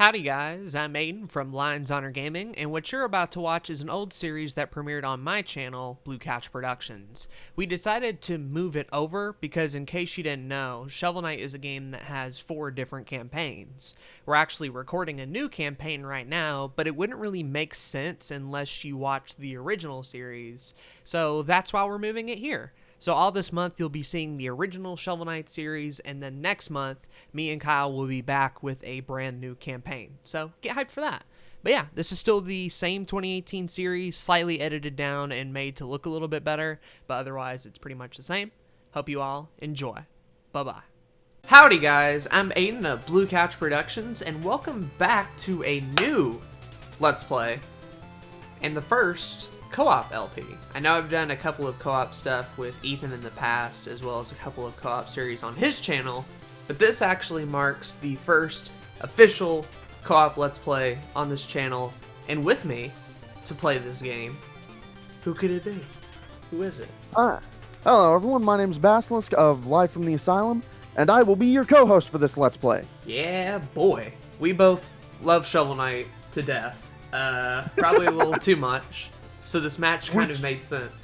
Howdy guys, I'm Aden from Lions Honor Gaming, and what you're about to watch is an old series that premiered on my channel, Blue Couch Productions. We decided to move it over because, in case you didn't know, Shovel Knight is a game that has 4 different campaigns. We're actually recording a new campaign right now, but it wouldn't really make sense unless you watched the original series, so that's why we're moving it here. So all this month you'll be seeing the original Shovel Knight series, and then next month me and Kyle will be back with a brand new campaign. So get hyped for that. But yeah, this is still the same 2018 series, slightly edited down and made to look a little bit better, but otherwise it's pretty much the same. Hope you all enjoy. Bye-bye. Howdy guys, I'm Aden of Blue Couch Productions, and welcome back to a new Let's Play, and the first co-op LP. I know I've done a couple of co-op stuff with Ethan in the past, as well as a couple of co-op series on his channel, but this actually marks the first official co-op Let's Play on this channel, and with me to play this game, who could it be? Who is it? Hello everyone, my name is Basilisk of Live from the Asylum, and I will be your co-host for this Let's Play. Yeah, boy. We both love Shovel Knight to death. Probably a little too much. So this match kind of made sense.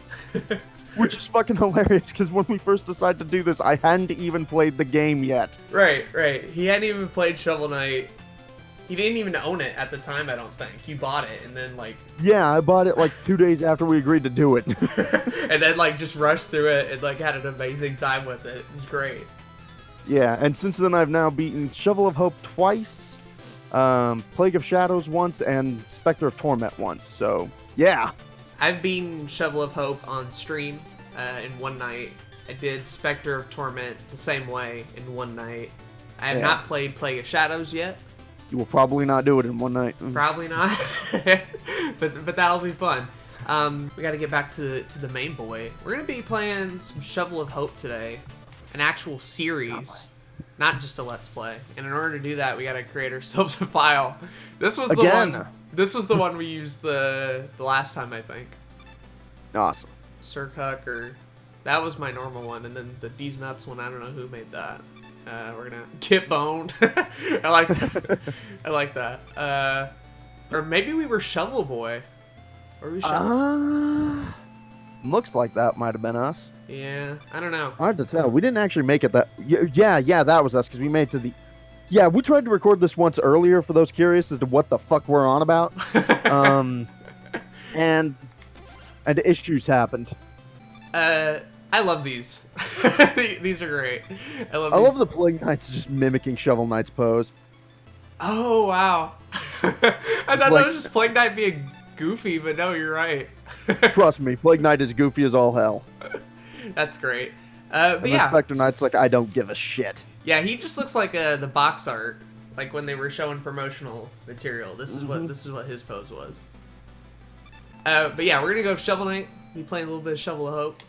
Which is fucking hilarious, because when we first decided to do this, I hadn't even played the game yet. Right. He hadn't even played Shovel Knight. He didn't even own it at the time, I don't think. You bought it, and then, like... Yeah, I bought it, like, 2 days after we agreed to do it. And then, like, just rushed through it and, like, had an amazing time with it. It's great. Yeah, and since then I've now beaten Shovel of Hope twice, Plague of Shadows once, and Spectre of Torment once, so, yeah. I've beaten Shovel of Hope on stream in one night. I did Spectre of Torment the same way in one night. I have not played Plague of Shadows yet. You will probably not do it in one night. Probably not, but that'll be fun. We got to get back to the main boy. We're gonna be playing some Shovel of Hope today, an actual series, not just a Let's Play. And in order to do that, we got to create ourselves a file. This was the one. This was the one we used the last time, I think. Awesome. Sir Cuck, or that was my normal one, and then the D's Nuts one. I don't know who made that. We're gonna get boned. I like that. I like that. Or maybe we were Shovel Boy. Or we Shovel? Looks like that might have been us. Yeah, I don't know. Hard to tell. We didn't actually make it that. Yeah, that was us, because we made it to the. Yeah, we tried to record this once earlier for those curious as to what the fuck we're on about. And issues happened. I love these. These are great. I love the Plague Knights just mimicking Shovel Knight's pose. Oh, wow. I thought that was just Plague Knight being goofy, but no, you're right. Trust me, Plague Knight is goofy as all hell. That's great. But and yeah. Spectre Knight's like, I don't give a shit. Yeah, he just looks like the box art, like when they were showing promotional material. This is what his pose was. But yeah, we're gonna go Shovel Knight. Be playing a little bit of Shovel of Hope,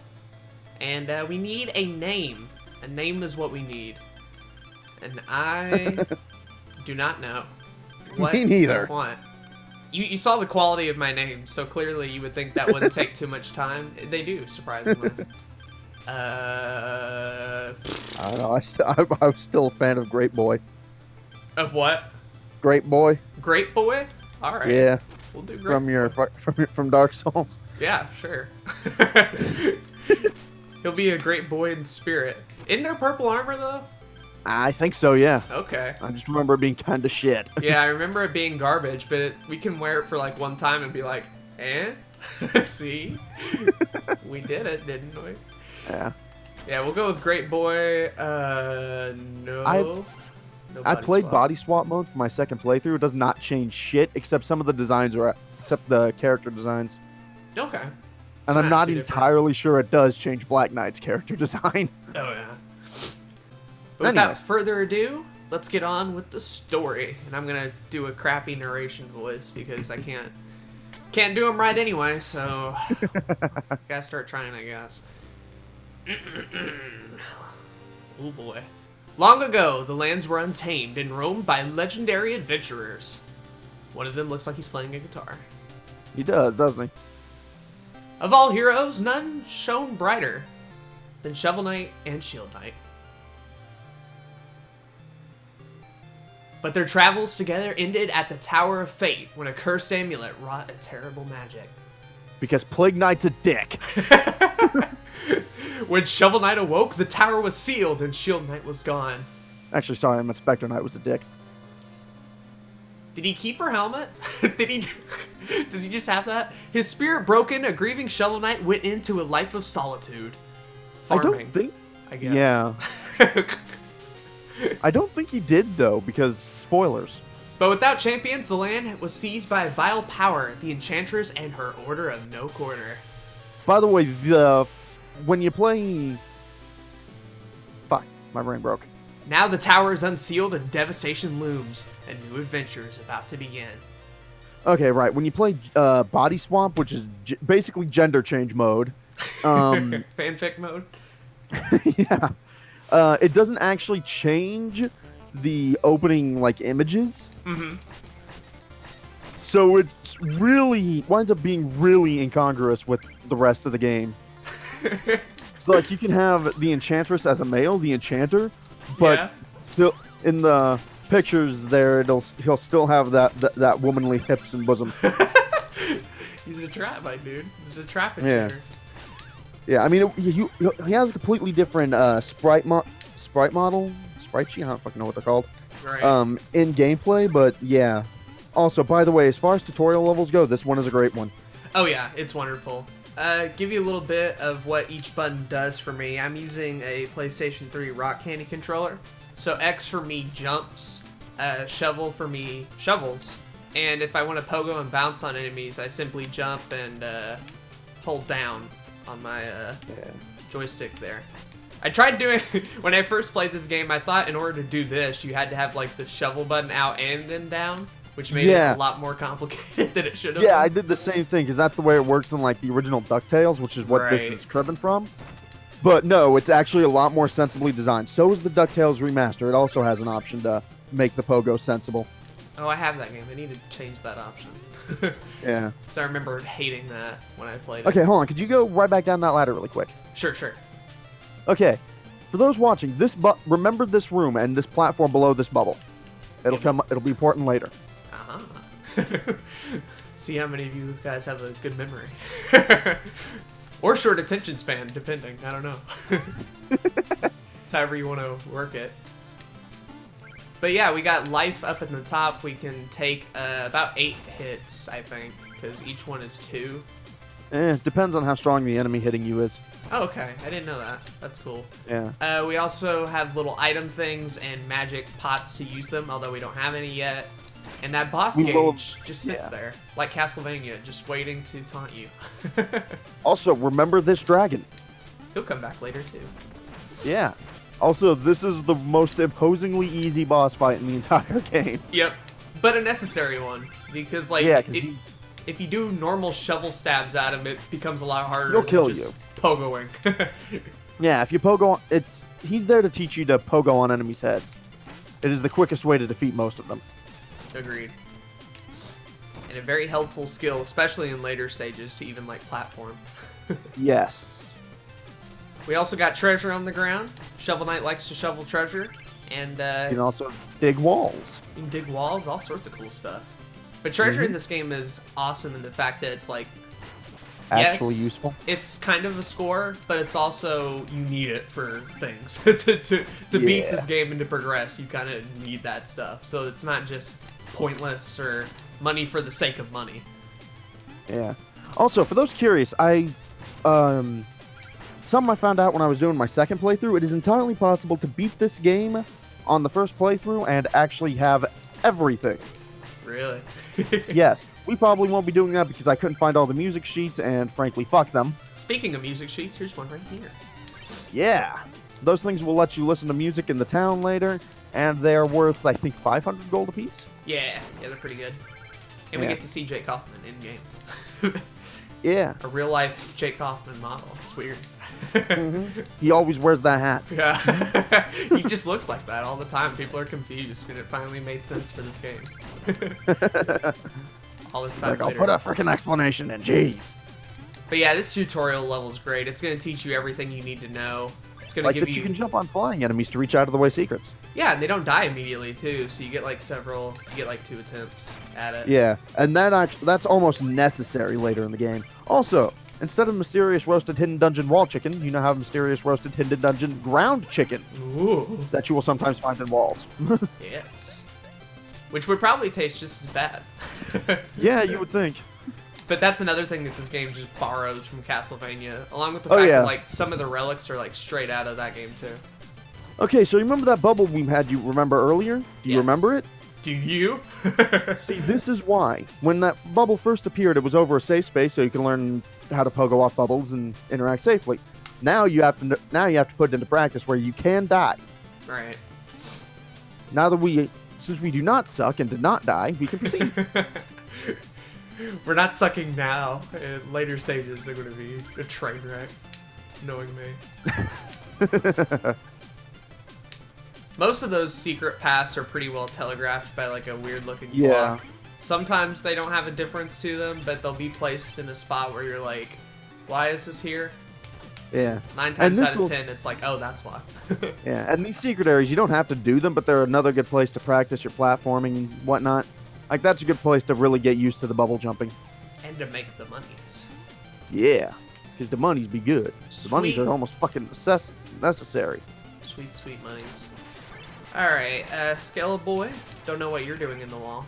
and we need a name. A name is what we need, and I do not know what Me neither. I want. You saw the quality of my name, so clearly you would think that wouldn't take too much time. They do, surprisingly. I don't know. I was still a fan of Great Boy. Of what? Great Boy. Great Boy? All right. Yeah. We'll do Great from Dark Souls. Yeah, sure. He'll be a great boy in spirit. Isn't there purple armor though? I think so. Yeah. Okay. I just remember it being kind of shit. Yeah, I remember it being garbage, but we can wear it for like one time and be like, eh? See? We did it, didn't we? Yeah. Yeah, we'll go with Great Boy. No. I played Body Swap mode for my second playthrough. It does not change shit, except some of the designs except the character designs. Okay. And I'm not entirely sure it does change Black Knight's character design. Oh, yeah. But without further ado, let's get on with the story. And I'm going to do a crappy narration voice because I can't do them right anyway, so gotta start trying, I guess. Oh boy. Long ago, the lands were untamed and roamed by legendary adventurers. One of them looks like he's playing a guitar. He does, doesn't he? Of all heroes, none shone brighter than Shovel Knight and Shield Knight. But their travels together ended at the Tower of Fate when a cursed amulet wrought a terrible magic. Because Plague Knight's a dick. When Shovel Knight awoke, the tower was sealed and Shield Knight was gone. Actually, sorry, I meant Spectre Knight was a dick. Did he keep her helmet? Does he just have that? His spirit broken, a grieving Shovel Knight went into a life of solitude. Farming, I don't think... I guess. Yeah. I don't think he did, though, because spoilers. But without champions, the land was seized by a vile power, the Enchantress and her Order of No Quarter. By the way, when you play... Fuck, my brain broke. Now the tower is unsealed and devastation looms. A new adventure is about to begin. Okay, right. When you play Body Swap, which is basically gender change mode... Fanfic mode? Yeah. It doesn't actually change the opening, like, images. Mm-hmm. So it's really... winds up being really incongruous with the rest of the game. So, like, you can have the Enchantress as a male, the Enchanter, but still, in the pictures there, he'll still have that womanly hips and bosom. He's a trap, my dude. He's a trap Yeah. enchanter. Yeah, I mean, he has a completely different sprite model? Sprite sheet? I don't fucking know what they're called. Right. In gameplay, but yeah. Also, by the way, as far as tutorial levels go, this one is a great one. Oh yeah, it's wonderful. Give you a little bit of what each button does for me. I'm using a PlayStation 3 Rock Candy controller. So X for me jumps, shovel for me shovels, and if I want to pogo and bounce on enemies, I simply jump and hold down on my joystick there. I tried doing, when I first played this game, I thought in order to do this, you had to have like the shovel button out and then down, which made it a lot more complicated than it should have been. I did the same thing, because that's the way it works in like the original DuckTales, which is what this is driven from. But no, it's actually a lot more sensibly designed. So is the DuckTales remaster. It also has an option to make the pogo sensible. Oh, I have that game. I need to change that option. Yeah. So I remember hating that when I played it. Okay, hold on. Could you go right back down that ladder really quick? Sure, sure. Okay. For those watching, remember this room and this platform below this bubble. It'll be important later. Uh-huh. See how many of you guys have a good memory. Or short attention span, depending. I don't know. It's however you want to work it. But yeah, we got life up in the top. We can take about 8 hits, I think, because each one is 2. Depends on how strong the enemy hitting you is. Oh, okay. I didn't know that. That's cool. Yeah. We also have little item things and magic pots to use them, although we don't have any yet. And that boss gauge just sits there, like Castlevania, just waiting to taunt you. Also, remember this dragon. He'll come back later, too. Yeah. Also, this is the most imposingly easy boss fight in the entire game. Yep. But a necessary one, because, like, if you do normal shovel stabs at him, it becomes a lot harder. He'll kill just you. Pogoing. Yeah, if you pogo on... He's there to teach you to pogo on enemies' heads. It is the quickest way to defeat most of them. Agreed. And a very helpful skill, especially in later stages, to even, like, platform. Yes. We also got treasure on the ground. Shovel Knight likes to shovel treasure. And, you can also dig walls. You can dig walls, all sorts of cool stuff. But treasure in this game is awesome in the fact that it's, like, actually useful. It's kind of a score, but it's also, you need it for things. to beat this game and to progress, you kind of need that stuff. So it's not just pointless or money for the sake of money. Yeah. Also, for those curious, something I found out when I was doing my second playthrough, it is entirely possible to beat this game on the first playthrough and actually have everything. Really? Yes. We probably won't be doing that because I couldn't find all the music sheets, and frankly, fuck them. Speaking of music sheets, here's one right here. Yeah. Those things will let you listen to music in the town later, and they're worth, I think, 500 gold apiece? Yeah, they're pretty good. And we get to see Jake Kaufman in-game. Yeah. A real-life Jake Kaufman model. It's weird. He always wears that hat. Yeah. He just looks like that all the time. People are confused, and it finally made sense for this game. All this time later. I'll put a freaking explanation in, jeez. But yeah, this tutorial level is great. It's going to teach you everything you need to know It's gonna Like give that you can jump on flying enemies to reach out of the way secrets. Yeah, and they don't die immediately too, so you get like 2 attempts at it. Yeah, and that's almost necessary later in the game. Also, instead of mysterious roasted hidden dungeon wall chicken, you now have mysterious roasted hidden dungeon ground chicken. Ooh. That you will sometimes find in walls. Yes. Which would probably taste just as bad. Yeah, you would think. But that's another thing that this game just borrows from Castlevania, along with the fact that like some of the relics are like straight out of that game too. Okay, so remember that bubble we had you remember earlier? Do you remember it? Do you? See, this is why. When that bubble first appeared, it was over a safe space so you can learn how to pogo off bubbles and interact safely. Now you have to put it into practice where you can die. Right. Now that since we do not suck and did not die, we can proceed. We're not sucking now. In later stages, they're going to be a train wreck, knowing me. Most of those secret paths are pretty well telegraphed by like a weird looking block. Sometimes they don't have a difference to them, but they'll be placed in a spot where you're like, why is this here? Yeah. 9 times out of 10, it's like, oh, that's why. Yeah, and these secret areas, you don't have to do them, but they're another good place to practice your platforming and whatnot. Like, that's a good place to really get used to the bubble jumping. And to make the monies. Yeah, because the monies be good. Sweet. The monies are almost fucking necessary. Sweet, sweet monies. Alright, Skella Boy. Don't know what you're doing in the wall.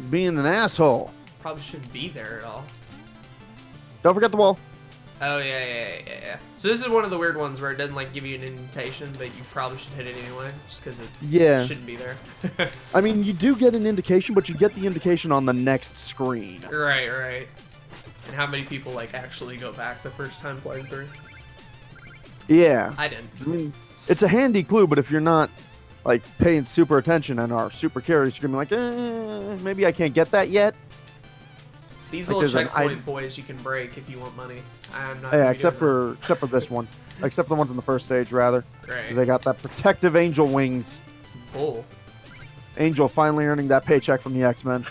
Being an asshole. Probably shouldn't be there at all. Don't forget the wall. Oh, yeah. So this is one of the weird ones where it doesn't, like, give you an invitation, but you probably should hit it anyway, just because it shouldn't be there. I mean, you do get an indication, but you get the indication on the next screen. Right. And how many people, like, actually go back the first time playing through? Yeah. I didn't. I mean, it's a handy clue, but if you're not, like, paying super attention and are super curious, you're going to be like, maybe I can't get that yet. These like little checkpoint boys you can break if you want money. I'm not. Yeah, except for this one. Except for the ones in the first stage, rather. Right. They got that protective angel wings. Bull. Angel finally earning that paycheck from the X-Men.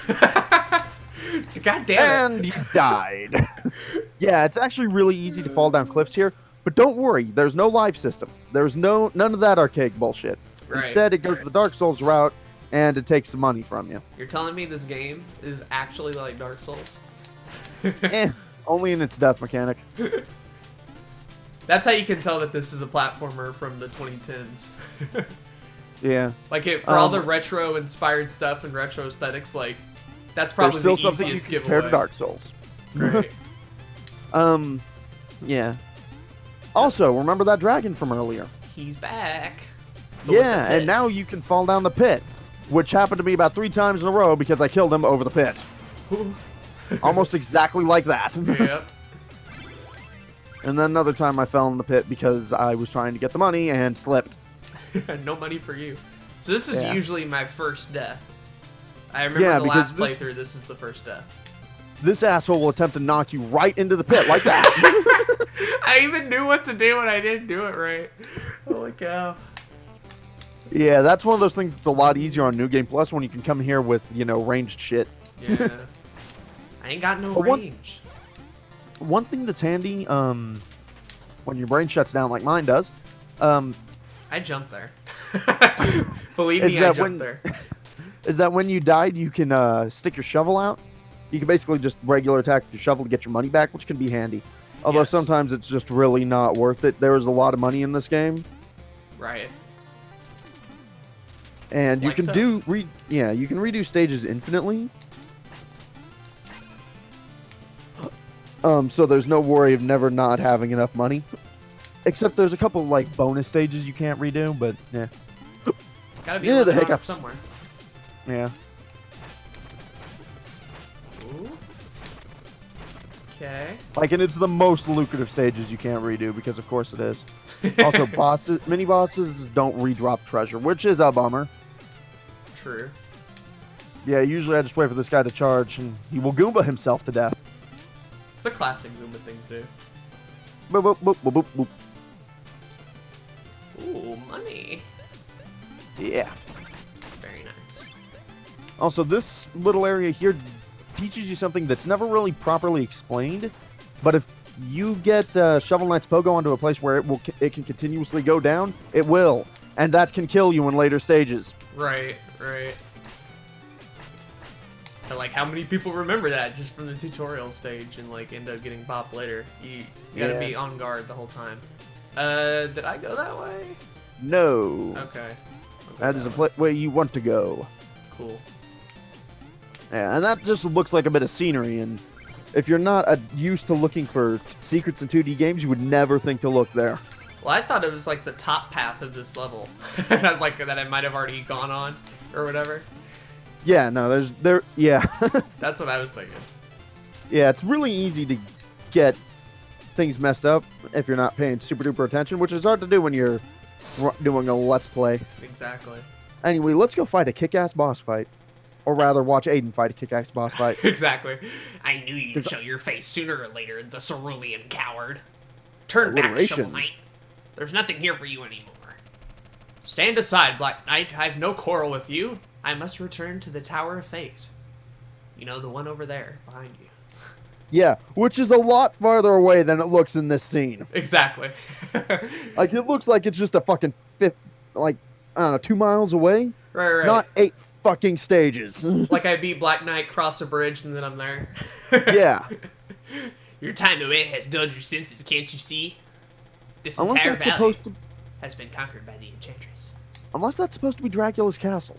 God damn it. And you died. Yeah, it's actually really easy to fall down cliffs here, but don't worry, there's no life system. There's none of that archaic bullshit. Right. Instead, it goes the Dark Souls route, and it takes some money from you. You're telling me this game is actually like Dark Souls? Only in its death mechanic. That's how you can tell that this is a platformer from the 2010s. Yeah. Like, for all the retro-inspired stuff and retro aesthetics, like, that's probably There's still the something you easiest can compare giveaway. to Dark Souls. Right. Yeah. Also, remember that dragon from earlier? He's back. But with Yeah, the and now you can fall down the pit, which happened to me about 3 times in a row because I killed him over the pit. Almost exactly like that. Yep. And then another time I fell in the pit because I was trying to get the money and slipped. No money for you. So this is usually my first death. I remember Yeah, the because last playthrough, this is the first death. This asshole will attempt to knock you right into the pit like that. I even knew what to do and I didn't do it right. Holy cow. Yeah, that's one of those things that's a lot easier on New Game Plus when you can come here with, ranged shit. Yeah. I ain't got no But range. One thing that's handy, when your brain shuts down like mine does, I jumped there. Believe me, I jumped there. Is that when you died, you can stick your shovel out? You can basically just regular attack your shovel to get your money back, which can be handy. Although sometimes it's just really not worth it. There is a lot of money in this game. Right. And you Like can so. you can redo stages infinitely. So there's no worry of never not having enough money. Except there's a couple like bonus stages you can't redo, but yeah. Gotta be Yeah, the the hiccups. somewhere. Yeah. Ooh. Okay. Like, and it's the most lucrative stages you can't redo because of course it is. Also, mini bosses don't redrop treasure, which is a bummer. True. Yeah, usually I just wait for this guy to charge and he will Goomba himself to death. It's a classic Goomba thing to do. Boop, boop, boop, boop, boop, boop. Ooh, money. Yeah. Very nice. Also, this little area here teaches you something that's never really properly explained, but if you get Shovel Knight's pogo onto a place where it can continuously go down, it will, and that can kill you in later stages. Right. But like, how many people remember that just from the tutorial stage and like end up getting bopped later? You gotta be on guard the whole time. Did I go that way? No. Okay. That is a way you want to go. Cool. Yeah, and that just looks like a bit of scenery, and if you're not used to looking for secrets in 2D games, you would never think to look there. Well, I thought it was like the top path of this level, like that I might have already gone on or whatever. Yeah, no, yeah. That's what I was thinking. Yeah, it's really easy to get things messed up if you're not paying super duper attention, which is hard to do when you're doing a Let's Play. Exactly. Anyway, let's go fight a kick-ass boss fight. Or rather, watch Aden fight a kick-ass boss fight. Exactly. I knew you'd show your face sooner or later, the cerulean coward. Turn back, Shovel Knight. There's nothing here for you anymore. Stand aside, Black Knight. I have no quarrel with you. I must return to the Tower of Fate. You know, the one over there, behind you. Yeah, which is a lot farther away than it looks in this scene. Exactly. Like, it looks like it's just a fucking 2 miles away. Right. Not 8 fucking stages. Like I beat Black Knight, cross a bridge, and then I'm there. Yeah. Your time away has dulled your senses, can't you see? This Unless entire that's valley supposed to... has been conquered by the Enchantress. Unless that's supposed to be Dracula's castle.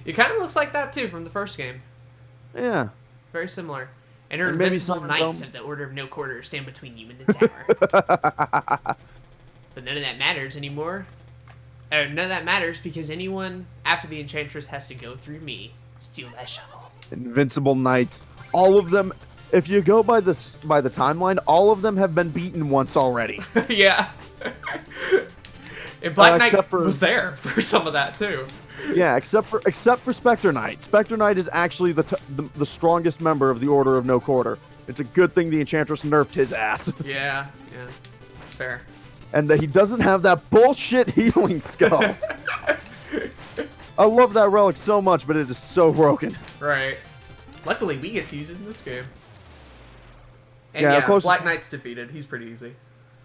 It kind of looks like that, too, from the first game. Yeah. Very similar. And her Or maybe invincible some knights dumb- of the Order of No Quarter stand between you and the tower. But none of that matters anymore. None of that matters because anyone after the Enchantress has to go through me. Steal that shovel. Invincible knights. All of them, if you go by the timeline, all of them have been beaten once already. Yeah. And Black Knight for, was there for some of that, too. Yeah, except for Spectre Knight. Spectre Knight is actually the strongest member of the Order of No Quarter. It's a good thing the Enchantress nerfed his ass. Yeah. Fair. And that he doesn't have that bullshit healing skull. I love that relic so much, but it is so broken. Right. Luckily, we get to use it in this game. And Yeah, Black Knight's defeated. He's pretty easy.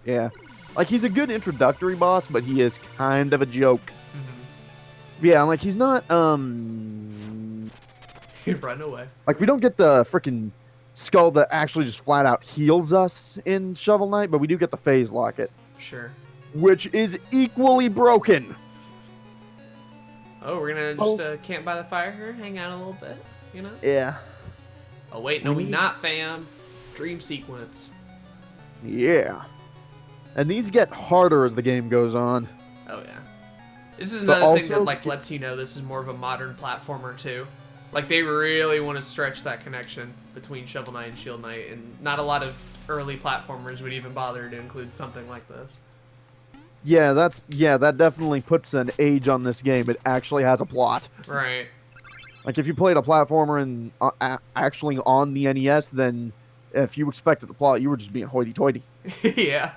Yeah. Like, he's a good introductory boss, but he is kind of a joke. Mm-hmm. Yeah, like, he's not, He run away. Like, we don't get the freaking skull that actually just flat out heals us in Shovel Knight, but we do get the phase locket. Sure. Which is equally broken. Oh, we're gonna just camp by the fire here, hang out a little bit, you know? Yeah. Oh, wait, no, we not, fam. Dream sequence. Yeah. And these get harder as the game goes on. Oh, yeah. This is another thing that, like, lets you know this is more of a modern platformer, too. Like, they really want to stretch that connection between Shovel Knight and Shield Knight, and not a lot of early platformers would even bother to include something like this. Yeah, that definitely puts an age on this game. It actually has a plot. Right. Like, if you played a platformer and actually on the NES, then if you expected the plot, you were just being hoity-toity. Yeah.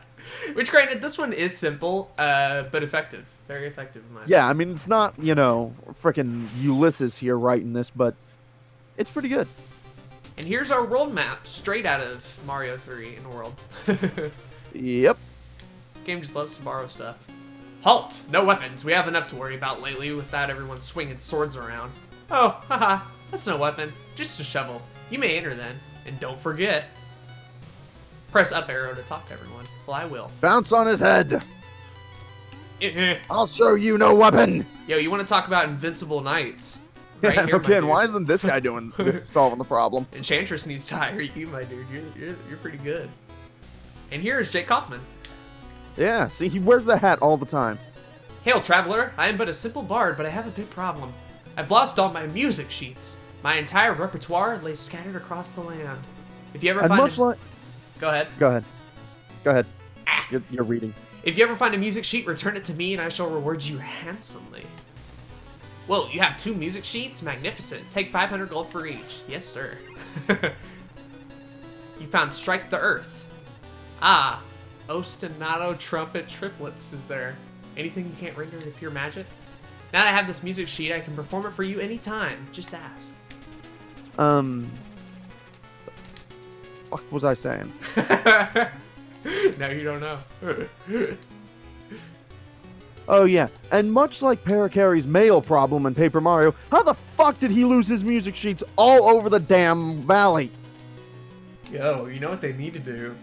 Which, granted, this one is simple, but effective. Very effective, in my opinion. Yeah, I mean, it's not, frickin' Ulysses here writing this, but it's pretty good. And here's our world map, straight out of Mario 3 in the world. Yep. This game just loves to borrow stuff. Halt! No weapons. We have enough to worry about lately without everyone swinging swords around. Oh, haha. That's no weapon. Just a shovel. You may enter then. And don't forget. Press up arrow to talk to everyone. Well, I will. Bounce on his head. I'll show you no weapon. Yo, you want to talk about invincible knights? Right Yeah, here, okay, why isn't this guy solving the problem? Enchantress needs to hire you, my dude. You're pretty good. And here's Jake Kaufman. Yeah, see, he wears the hat all the time. Hail, traveler. I am but a simple bard, but I have a big problem. I've lost all my music sheets. My entire repertoire lays scattered across the land. If you ever And find much like... Go ahead. Go ahead. Ah. You're reading. If you ever find a music sheet, return it to me and I shall reward you handsomely. Whoa, you have 2 music sheets? Magnificent. Take 500 gold for each. Yes, sir. You found Strike the Earth. Ah, ostinato trumpet triplets is there. Anything you can't render into pure magic? Now that I have this music sheet, I can perform it for you anytime. Just ask. Fuck was I saying? Now you don't know. Oh yeah, and much like Parakarry's mail problem in Paper Mario, how the fuck did he lose his music sheets all over the damn valley? Yo, you know what they need to do?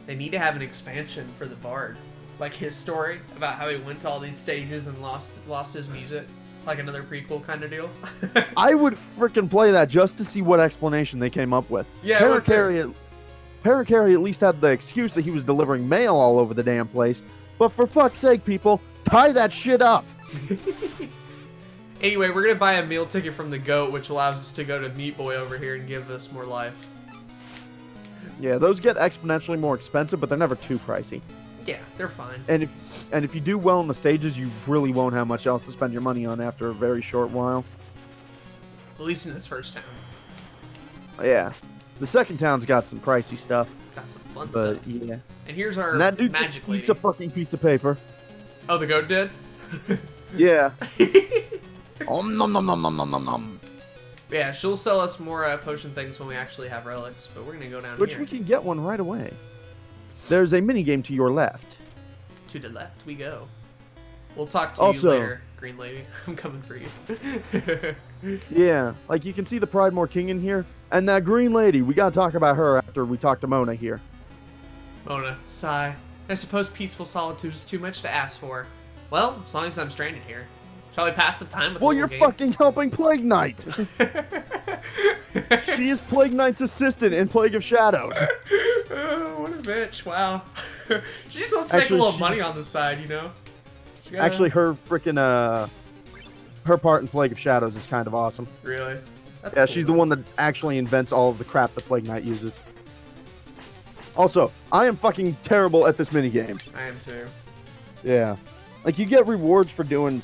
They need to have an expansion for the Bard. Like his story about how he went to all these stages and lost his music. Like another prequel kind of deal. I would frickin' play that just to see what explanation they came up with. Yeah, Parakarry at least had the excuse that he was delivering mail all over the damn place. But for fuck's sake, people, tie that shit up. Anyway, we're gonna buy a meal ticket from the goat, which allows us to go to Meat Boy over here and give us more life. Yeah, those get exponentially more expensive, but they're never too pricey. Yeah, they're fine. And if you do well in the stages, you really won't have much else to spend your money on after a very short while. At least in this first town. Yeah. The second town's got some pricey stuff. Got some fun But stuff. yeah. And here's our And that dude magic just lady. eats a fucking piece of paper. Oh, the goat did? Yeah. Nom nom nom nom nom nom nom nom. Yeah, she'll sell us more potion things when we actually have relics, but we're gonna go down Which here. we can get one right away. There's a minigame to your left. To the left we go. We'll talk to Also- you later, Green Lady. I'm coming for you. Yeah, like you can see the Pridemore King in here. And that green lady, we gotta talk about her after we talk to Mona here. Mona, sigh. I suppose peaceful solitude is too much to ask for. Well, as long as I'm stranded here. Shall we pass the time with a Well, little you're game? fucking helping Plague Knight. She is Plague Knight's assistant in Plague of Shadows. Oh, what a bitch. Wow. She's supposed to make a Actually, little money she's- on the side, you know? She gotta- Actually, her freaking her part in Plague of Shadows is kind of awesome. Really? That's Yeah, cool, she's the though. one that actually invents all of the crap that Plague Knight uses. Also, I am fucking terrible at this minigame. I am too. Yeah. Like, you get rewards for doing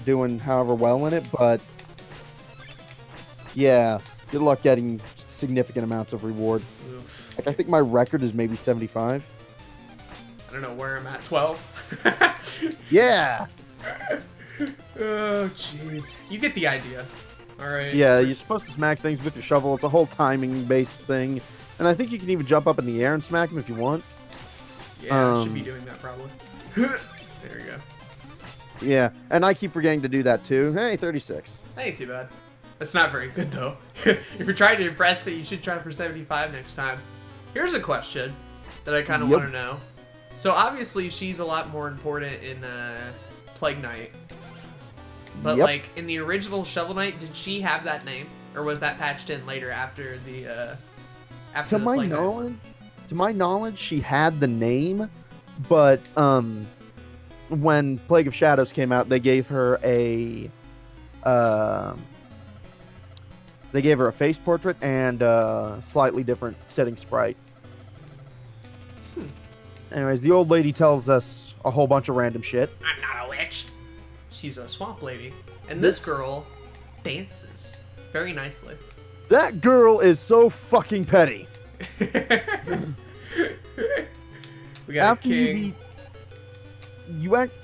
doing however well in it, but yeah, good luck getting significant amounts of reward. Oof. Like, I think my record is maybe 75. I don't know where I'm at. 12? Yeah! Oh, jeez. You get the idea. Alright. Yeah, you're supposed to smack things with your shovel. It's a whole timing-based thing. And I think you can even jump up in the air and smack them if you want. Yeah, I should be doing that probably. There we go. Yeah, and I keep forgetting to do that too. Hey, 36. That ain't too bad. That's not very good, though. If you're trying to impress me, you should try for 75 next time. Here's a question that I kind of Yep. want to know. So, obviously, she's a lot more important in Plague Knight. But, Yep. like, in the original Shovel Knight, did she have that name? Or was that patched in later after the, after To the my Plague Knight? knowledge, she had the name, but when Plague of Shadows came out, they gave her a face portrait and a slightly different setting sprite. Anyways, the old lady tells us a whole bunch of random shit. I'm not a witch. She's a swamp lady. And this This- girl dances very nicely. That girl is so fucking petty. We got After a you king.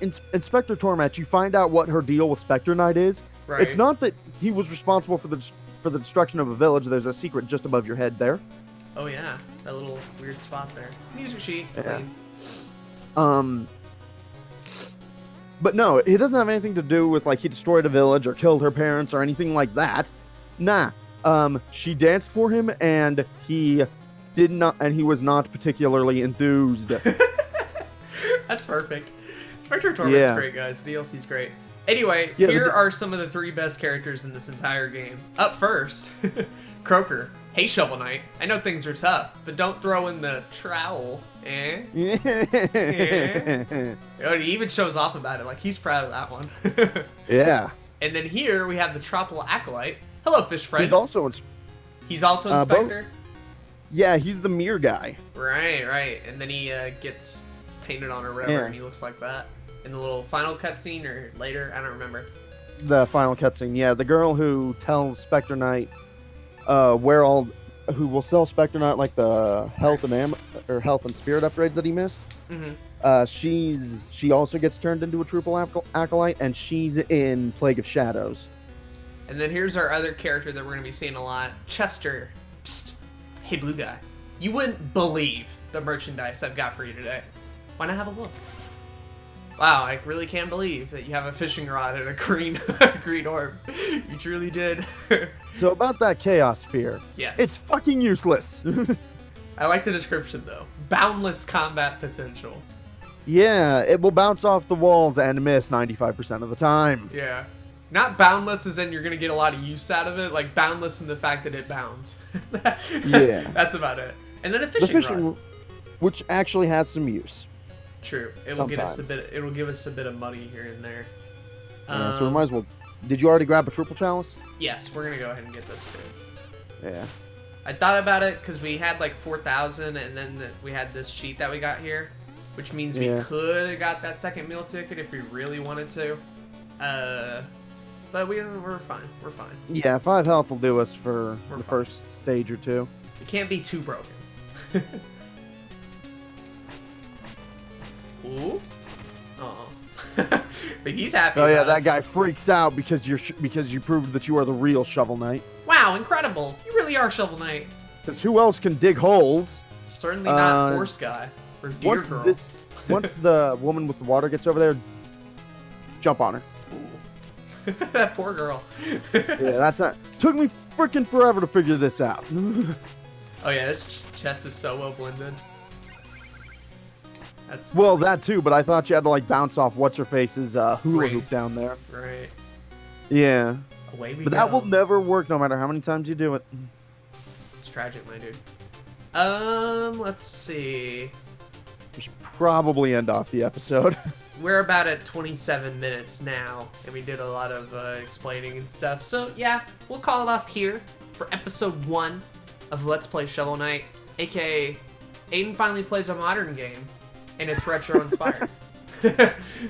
beat Inspector Torment, you find out what her deal with Spectre Knight is. Right. It's not that he was responsible for the destruction of a village. There's a secret just above your head there. Oh yeah, that little weird spot there. Music sheet. Yeah. Clean. But no, it doesn't have anything to do with like he destroyed a village or killed her parents or anything like that. Nah. She danced for him and he was not particularly enthused. That's perfect. Spectre Torment's Yeah. great, guys. DLC's great. Anyway, Yeah, here are some of the 3 best characters in this entire game. Up first, Croaker. Hey, Shovel Knight. I know things are tough, but don't throw in the trowel. Eh? Oh, he even shows off about it. Like, he's proud of that one. Yeah. And then here we have the Tropical Acolyte. Hello, fish friend. He's also He's also both- Inspector? yeah, he's the mirror guy. Right, right. And then he gets painted on or whatever, Yeah. and he looks like that. In the little final cutscene or later, I don't remember. The final cutscene, yeah, the girl who tells Spectre Knight who will sell Spectre Knight like the health and spirit upgrades that he missed. Mm-hmm. She also gets turned into a triple acolyte, and she's in Plague of Shadows. And then here's our other character that we're going to be seeing a lot, Chester. Psst. Hey, blue guy. You wouldn't believe the merchandise I've got for you today. Why not have a look? Wow, I really can't believe that you have a fishing rod and a green green orb. You truly did. So about that chaos sphere. Yes. It's fucking useless. I like the description though. Boundless combat potential. Yeah, it will bounce off the walls and miss 95% of the time. Yeah. Not boundless as in you're gonna get a lot of use out of it, like boundless in the fact that it bounds. Yeah. That's about it. And then a The fishing fishing, rod. which actually has some use. True. It will get us a Sometimes. bit. It'll give us a bit of money here and there. Yeah, so we might as well. Did you already grab a triple chalice? Yes, we're gonna go ahead and get this too. Yeah. I thought about it because we had like 4,000, and then we had this sheet that we got here, which means we could have got that second meal ticket if we really wanted to. But we're fine. We're fine. Yeah, 5 health will do us for the first stage or two. It can't be too broken. Ooh. Oh. But he's happy. Oh yeah, about that it. guy freaks out because you proved that you are the real Shovel Knight. Wow, incredible! You really are Shovel Knight. Because who else can dig holes? Certainly not Horse Guy or Deer Girl. Once the woman with the water gets over there, jump on her. Ooh. That poor girl. Yeah, that's not. Took me freaking forever to figure this out. Oh yeah, this chest is so well blended. That's Well, that too, but I thought you had to like bounce off what's her face's hula Right. hoop down there. right. Yeah, Away we but go. that will never work no matter how many times you do it. It's tragic, my dude. Let's see. We should probably end off the episode. We're about at 27 minutes now, and we did a lot of explaining and stuff. So yeah, we'll call it off here for episode 1 of Let's Play Shovel Knight, aka Aden finally plays a modern game, and it's retro inspired.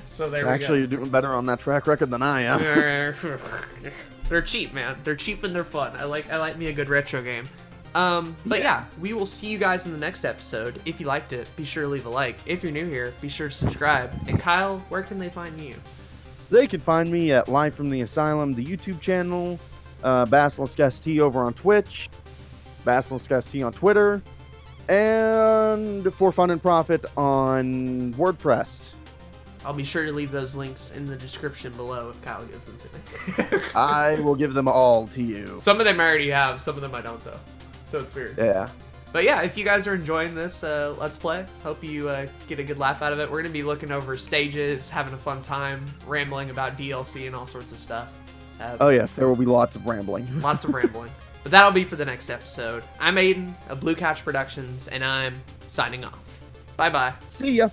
So there Actually, we you're doing better on that track record than I am. go. They're cheap, man. They're cheap and they're fun. I like me a good retro game. But yeah, we will see you guys in the next episode. If you liked it, be sure to leave a like. If you're new here, be sure to subscribe. And Kyle, where can they find you? They can find me at Live from the Asylum, the YouTube channel, Basilisk ST over on Twitch, Basilisk ST on Twitter, and For Fun and Profit on WordPress. I'll be sure to leave those links in the description below if Kyle gives them to me. I will give them all to you. Some of them I already have, some of them I don't though. So it's weird. Yeah. But yeah, if you guys are enjoying this Let's Play, hope you get a good laugh out of it. We're going to be looking over stages, having a fun time, rambling about DLC and all sorts of stuff. Oh yes, there will be lots of rambling. Lots of rambling. But that'll be for the next episode. I'm Aden of Blue Couch Productions, and I'm signing off. Bye-bye. See ya.